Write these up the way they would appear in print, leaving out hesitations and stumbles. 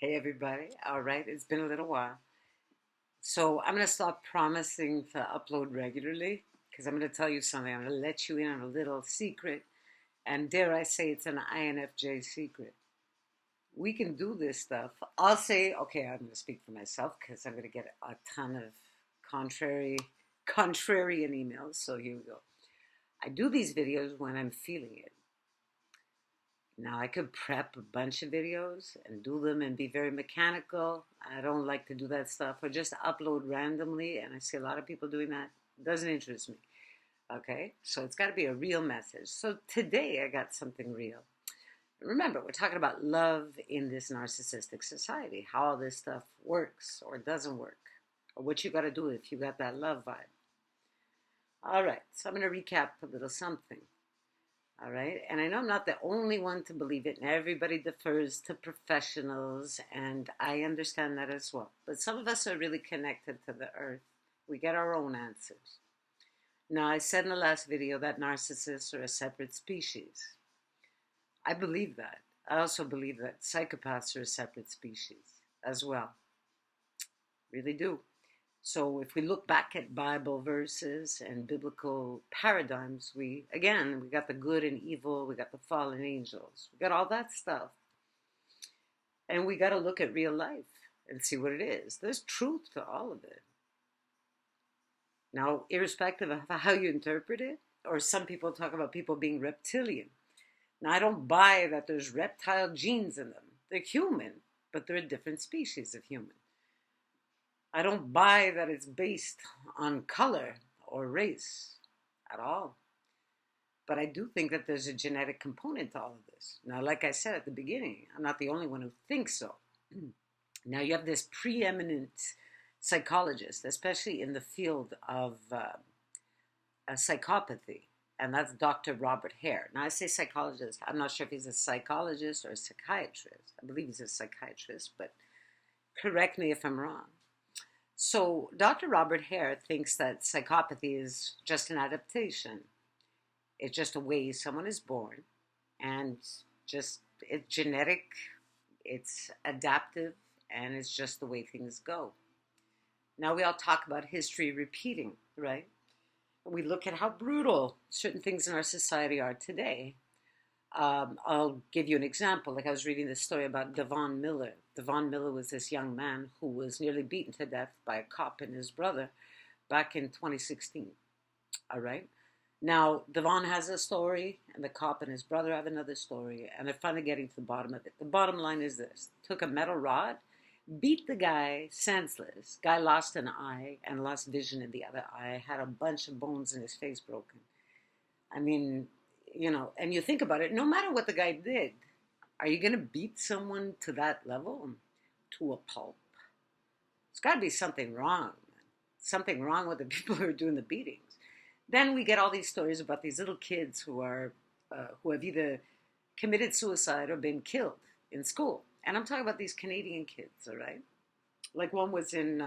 Hey everybody. All right, it's been a little while. So I'm going to stop promising to upload regularly because I'm going to tell you something. I'm going to let you in on a little secret. And dare I say it's an INFJ secret. We can do this stuff. I'll say, okay, I'm going to speak for myself because I'm going to get a ton of contrarian emails. So here we go. I do these videos when I'm feeling it. Now, I could prep a bunch of videos and do them and be very mechanical. I don't like to do that stuff or just upload randomly. And I see a lot of people doing that. It doesn't interest me. Okay, so it's got to be a real message. So today I got something real. Remember, we're talking about love in this narcissistic society, how all this stuff works or doesn't work, or what you got to do if you got that love vibe. All right, so I'm going to recap a little something. All right. And I know I'm not the only one to believe it, and everybody defers to professionals, and I understand that as well. But some of us are really connected to the earth. We get our own answers. Now, I said in the last video that narcissists are a separate species. I believe that. I also believe that psychopaths are a separate species as well. Really do. So if we look back at Bible verses and biblical paradigms, we got the good and evil, we got the fallen angels, we got all that stuff. And we got to look at real life and see what it is. There's truth to all of it. Now, irrespective of how you interpret it, or some people talk about people being reptilian. Now, I don't buy that there's reptile genes in them. They're human, but they're a different species of human. I don't buy that it's based on color or race at all. But I do think that there's a genetic component to all of this. Now, like I said at the beginning, I'm not the only one who thinks so. Now, you have this preeminent psychologist, especially in the field of psychopathy, and that's Dr. Robert Hare. Now, I say psychologist. I'm not sure if he's a psychologist or a psychiatrist. I believe he's a psychiatrist, but correct me if I'm wrong. So Dr. Robert Hare thinks that psychopathy is just an adaptation. It's just a way someone is born, and just it's genetic, it's adaptive, and it's just the way things go. Now we all talk about history repeating, right? We look at how brutal certain things in our society are today. I'll give you an example. Like I was reading this story about Devon Miller. Devon Miller was this young man who was nearly beaten to death by a cop and his brother back in 2016. All right. Now, Devon has a story, and the cop and his brother have another story, and they're finally getting to the bottom of it. The bottom line is this: took a metal rod, beat the guy senseless. Guy lost an eye and lost vision in the other eye, had a bunch of bones in his face broken. I mean, and you think about it, no matter what the guy did, are you going to beat someone to that level, to a pulp? There's got to be something wrong, man. Something wrong with the people who are doing the beatings. Then we get all these stories about these little kids who have either committed suicide or been killed in school. And I'm talking about these Canadian kids, all right? Like one was in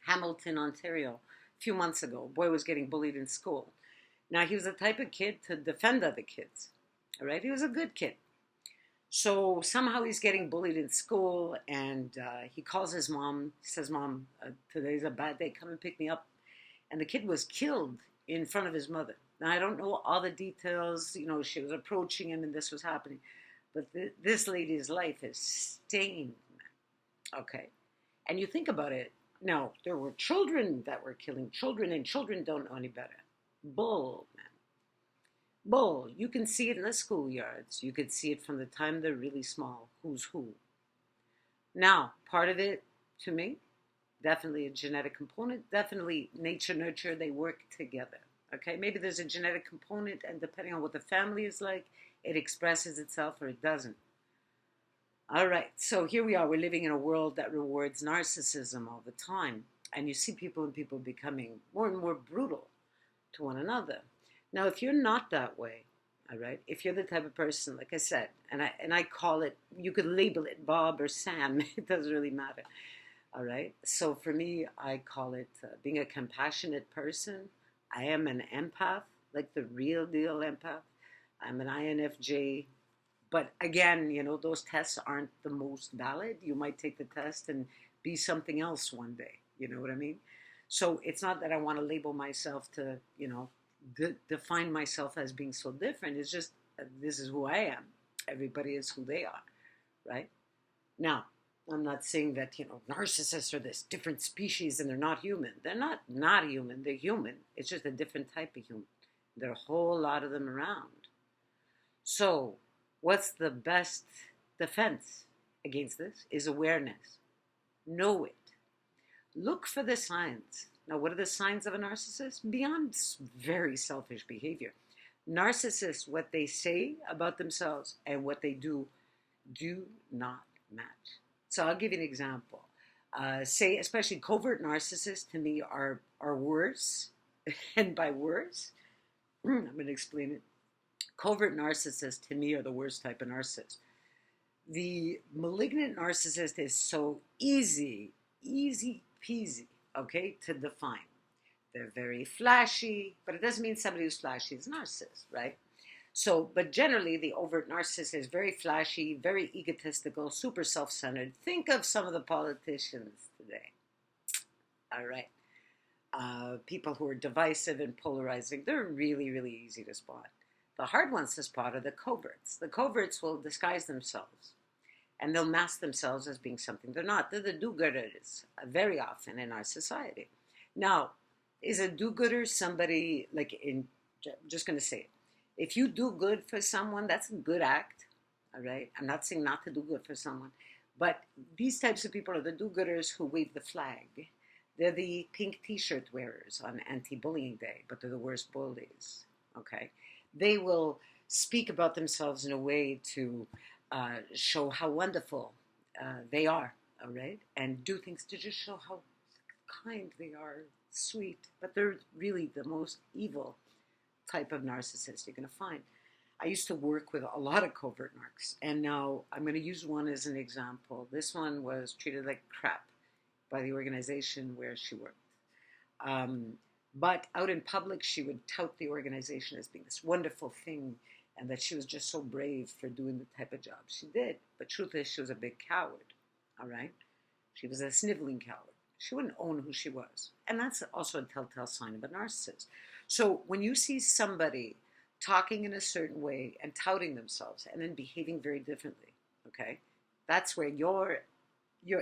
Hamilton, Ontario, a few months ago. A boy was getting bullied in school. Now, he was the type of kid to defend other kids, all right? He was a good kid. So somehow he's getting bullied in school, and he calls his mom. He says, "Mom, today's a bad day. Come and pick me up." And the kid was killed in front of his mother. Now, I don't know all the details. She was approaching him, and this was happening. But this lady's life is stained, okay? And you think about it. Now, there were children that were killing children, and children don't know any better. Bull, man. Bull. You can see it in the schoolyards. You could see it from the time they're really small. Who's who. Now, part of it, to me, definitely a genetic component. Definitely nature, nurture, they work together. Okay, maybe there's a genetic component, and depending on what the family is like, it expresses itself or it doesn't. All right, so here we are. We're living in a world that rewards narcissism all the time. And you see people becoming more and more brutal to one another. Now, if you're not that way, all right, if you're the type of person, like I said, and I call it, you could label it Bob or Sam, it doesn't really matter. All right, so for me, I call it being a compassionate person. I am an empath, like the real deal empath. I'm an INFJ But again, you know, those tests aren't the most valid. You might take the test and be something else one day. You know what I mean? So it's not that I want to label myself to, you know, define myself as being so different. It's just this is who I am. Everybody is who they are, right? Now, I'm not saying that, you know, narcissists are this different species and they're not human. They're not human. They're human. It's just a different type of human. There are a whole lot of them around. So, what's the best defense against this is awareness. Know it. Look for the signs. Now, what are the signs of a narcissist? Beyond very selfish behavior. Narcissists, what they say about themselves and what they do not match. So I'll give you an example. Say, especially covert narcissists to me are worse. And by worse, I'm going to explain it. Covert narcissists to me are the worst type of narcissist. The malignant narcissist is so easy peasy, okay, to define. They're very flashy, but it doesn't mean somebody who's flashy is a narcissist, right? So, but generally the overt narcissist is very flashy, very egotistical, super self-centered. Think of some of the politicians today, all right? People who are divisive and polarizing, they're really easy to spot. The hard ones to spot are the coverts. The coverts will disguise themselves and they'll mask themselves as being something they're not. They're the do-gooders very often in our society. Now, is a do-gooder somebody, like, I'm just going to say it. If you do good for someone, that's a good act, all right? I'm not saying not to do good for someone, but these types of people are the do-gooders who wave the flag. They're the pink t-shirt wearers on anti-bullying day, but they're the worst bullies, okay? They will speak about themselves in a way to show how wonderful they are, all right? And do things to just show how kind they are, sweet, but they're really the most evil type of narcissist you're going to find. I used to work with a lot of covert narcs, and now I'm going to use one as an example. This one was treated like crap by the organization where she worked. But out in public, she would tout the organization as being this wonderful thing and that she was just so brave for doing the type of job she did. But truth is, she was a big coward, all right? She was a sniveling coward. She wouldn't own who she was. And that's also a telltale sign of a narcissist. So when you see somebody talking in a certain way and touting themselves and then behaving very differently, okay, that's where your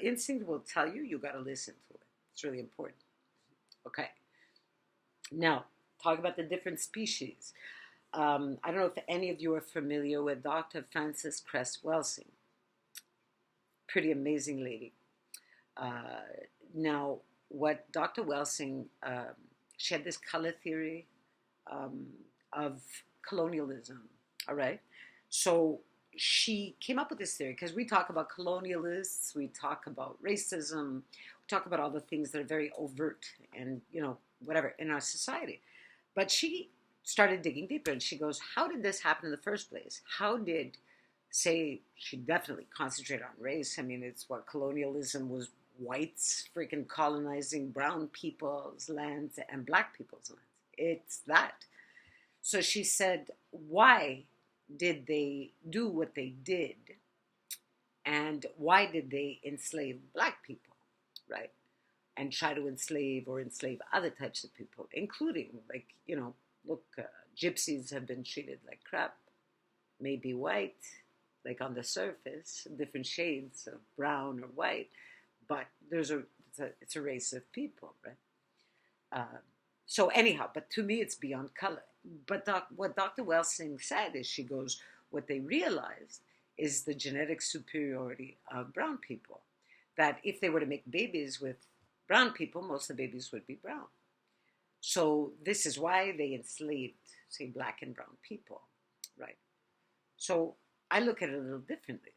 instinct will tell you you got to listen to it. It's really important. Okay. Now, talk about the different species. I don't know if any of you are familiar with Dr. Frances Cress Welsing. Pretty amazing lady. Now, what Dr. Welsing, she had this color theory of colonialism, all right? So she came up with this theory because we talk about colonialists, we talk about racism, we talk about all the things that are very overt and, you know, whatever in our society. But she started digging deeper and she goes, how did this happen in the first place? How did, say, she definitely concentrated on race. I mean, it's what colonialism was, whites freaking colonizing brown people's lands and black people's lands. It's that. So she said, why did they do what they did? And why did they enslave black people, right? And try to enslave other types of people, including, like, you know, look, gypsies have been treated like crap, maybe white, like on the surface, different shades of brown or white, but it's a race of people, right? So anyhow, but to me it's beyond color. But what Dr. Welsing said is, she goes, what they realized is the genetic superiority of brown people, that if they were to make babies with brown people, most of the babies would be brown. So this is why they enslaved, say, black and brown people, right? So I look at it a little differently.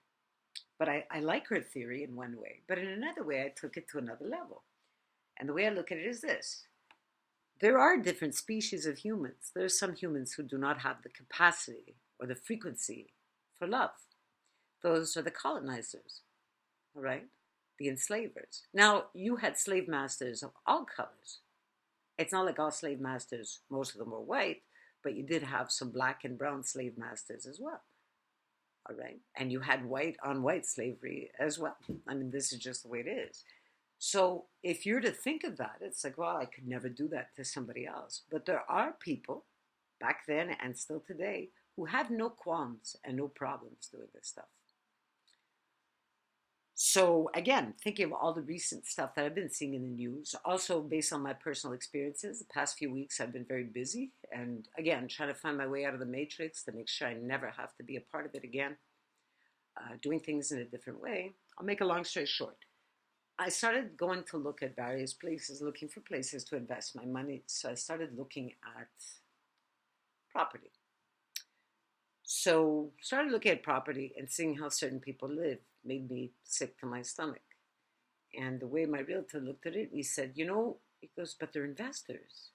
But I like her theory in one way. But in another way, I took it to another level. And the way I look at it is this. There are different species of humans. There are some humans who do not have the capacity or the frequency for love. Those are the colonizers, all right? The enslavers. Now, you had slave masters of all colors. It's not like all slave masters, most of them were white, but you did have some black and brown slave masters as well. all right? And you had white on white slavery as well. I mean, this is just the way it is. So if you're to think of that, it's like, well, I could never do that to somebody else. But there are people back then and still today who have no qualms and no problems doing this stuff. So again, thinking of all the recent stuff that I've been seeing in the news, also based on my personal experiences, the past few weeks I've been very busy, and again, trying to find my way out of the matrix to make sure I never have to be a part of it again, doing things in a different way. I'll make a long story short. I started going to look at various places, looking for places to invest my money. So I started looking at property. So started looking at property and seeing how certain people live made me sick to my stomach. And the way my realtor looked at it, he said, you know, he goes, but they're investors.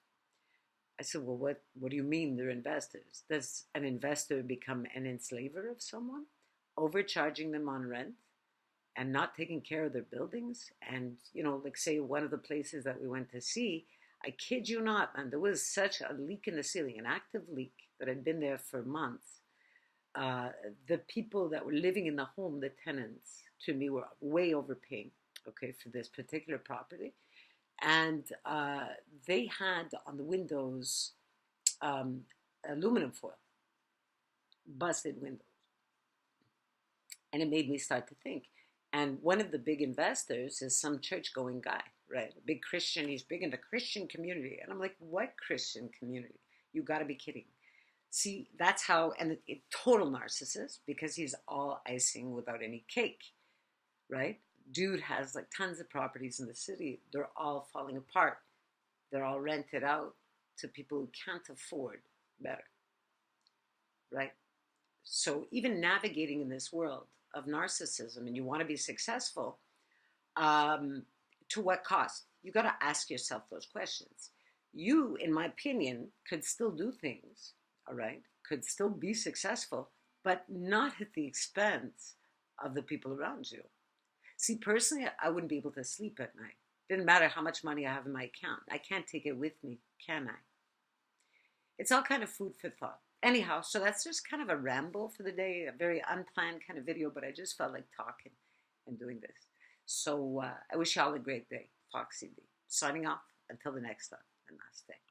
I said, well, what do you mean they're investors? Does an investor become an enslaver of someone, overcharging them on rent and not taking care of their buildings? And, you know, like say one of the places that we went to see, I kid you not, man, there was such a leak in the ceiling, an active leak that had been there for months. The people that were living in the home, the tenants, to me were way overpaying, okay, for this particular property. And they had on the windows aluminum foil, busted windows. And it made me start to think. And one of the big investors is some church-going guy, right? A big Christian. He's big in the Christian community. And I'm like, what Christian community? You got to be kidding. See, that's how, and a total narcissist, because he's all icing without any cake, right? Dude has like tons of properties in the city. They're all falling apart. They're all rented out to people who can't afford better, right? So even navigating in this world of narcissism, and you want to be successful, to what cost? You got to ask yourself those questions. You, in my opinion, could still do things, all right, could still be successful, but not at the expense of the people around you. See, personally, I wouldn't be able to sleep at night. Didn't matter how much money I have in my account. I can't take it with me, can I? It's all kind of food for thought. Anyhow, so that's just kind of a ramble for the day, a very unplanned kind of video, but I just felt like talking and doing this. So I wish you all a great day. Foxy D. Signing off until the next time. Namaste.